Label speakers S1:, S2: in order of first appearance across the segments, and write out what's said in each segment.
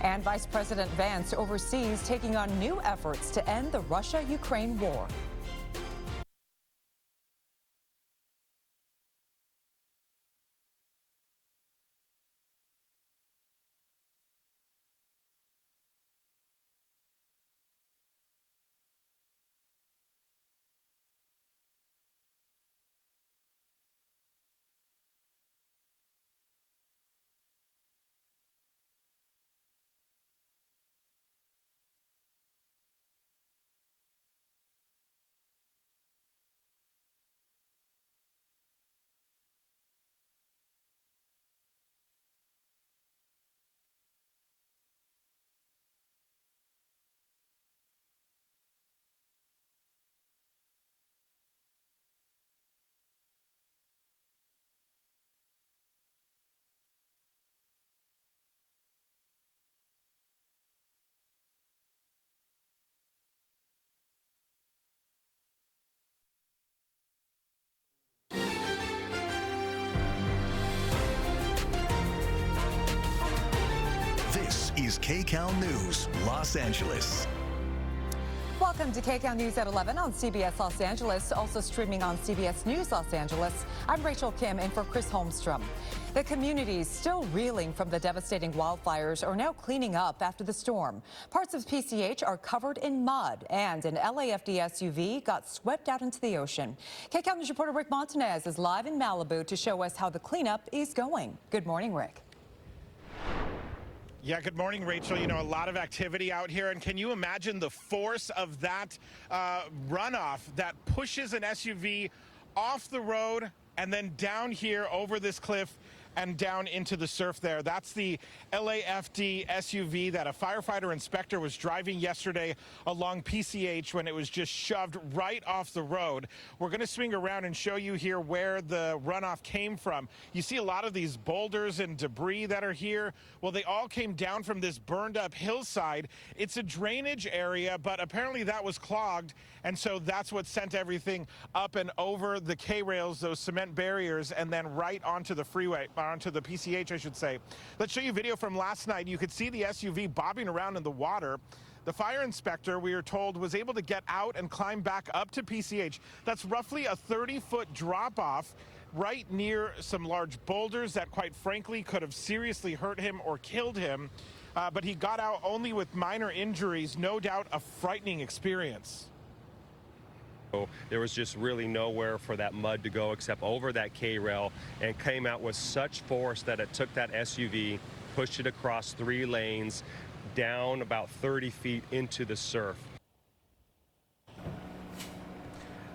S1: And Vice President Vance oversees taking on new efforts to end the Russia-Ukraine war.
S2: This is KCAL News, Los Angeles.
S1: Welcome to KCAL News at 11 on CBS Los Angeles, also streaming on CBS News Los Angeles. I'm Rachel Kim in for Chris Holmstrom. The communities still reeling from the devastating wildfires are now cleaning up after the storm. Parts of PCH are covered in mud, and an LAFD SUV got swept out into the ocean. KCAL News reporter Rick Montanez is live in Malibu to show us how the cleanup is going. Good morning, Rick.
S3: Yeah, good morning, Rachel. You know, a lot of activity out here, and can you imagine the force of that runoff that pushes an SUV off the road and then down here over this cliff and down into the surf there? That's the LAFD SUV that a firefighter inspector was driving yesterday along PCH when it was just shoved right off the road. We're going to swing around and show you here where the runoff came from. You see a lot of these boulders and debris that are here. Well, they all came down from this burned up hillside. It's a drainage area, but apparently that was clogged, and so that's what sent everything up and over the K-rails, those cement barriers, and then right onto the freeway, onto the PCH, I should say. Let's show you video from last night. You could see the SUV bobbing around in the water. The fire inspector, we are told, was able to get out and climb back up to PCH. That's roughly a 30-foot drop-off right near some large boulders that, quite frankly, could have seriously hurt him or killed him. But he got out only with minor injuries. No doubt a frightening experience.
S4: There was just really nowhere for that mud to go except over that K-rail, and came out with such force that it took that SUV, pushed it across 3 lanes, down about 30 feet into the surf.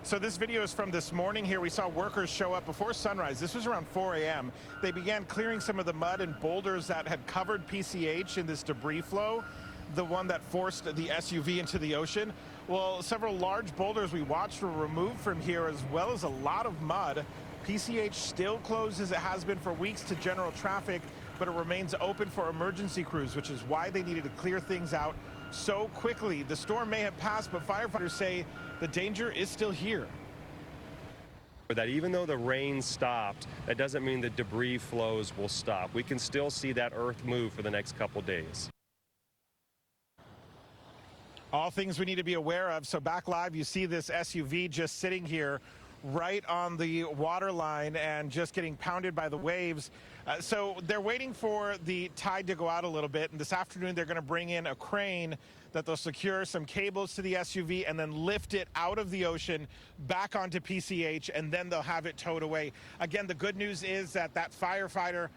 S3: So this video is from this morning here. We saw workers show up before sunrise. This was around 4 a.m. They began clearing some of the mud and boulders that had covered PCH in this debris flow, the one that forced the SUV into the ocean. Well, several large boulders we watched were removed from here, as well as a lot of mud. PCH still closed, as it has been for weeks, to general traffic, but it remains open for emergency crews, which is why they needed to clear things out so quickly. The storm may have passed, but firefighters say the danger is still here.
S4: That even though the rain stopped, that doesn't mean the debris flows will stop. We can still see that earth move for the next couple days.
S3: All things we need to be aware of. So back live, you see this SUV just sitting here right on the water line and just getting pounded by the waves. So they're waiting for the tide to go out a little bit, and this afternoon they're going to bring in a crane that they'll secure some cables to the SUV and then lift it out of the ocean back onto PCH, and then they'll have it towed away. Again, the good news is that firefighter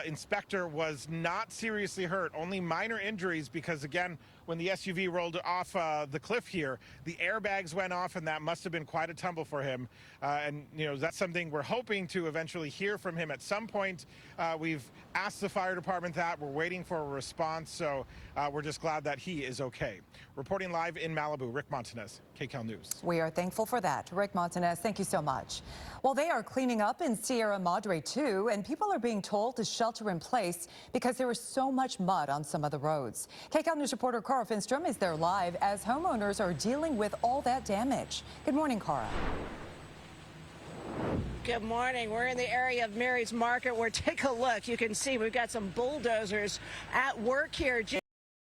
S3: inspector was not seriously hurt, only minor injuries, because again, when the SUV rolled off the cliff here, the airbags went off, and that must have been quite a tumble for him. And you know, that's something we're hoping to eventually hear from him at some point. We've asked the fire department that. We're waiting for a response, so we're just glad that he is okay. Reporting live in Malibu, Rick Montanez, KCAL News.
S1: We are thankful for that. Rick Montanez, thank you so much. Well, they are cleaning up in Sierra Madre too, and people are being told to shelter in place because there is so much mud on some of the roads. KCAL News reporter Cara Finstrom is there live as homeowners are dealing with all that damage. Good morning, Cara.
S5: Good morning. We're in the area of Mary's Market where, take a look, you can see we've got some bulldozers at work here.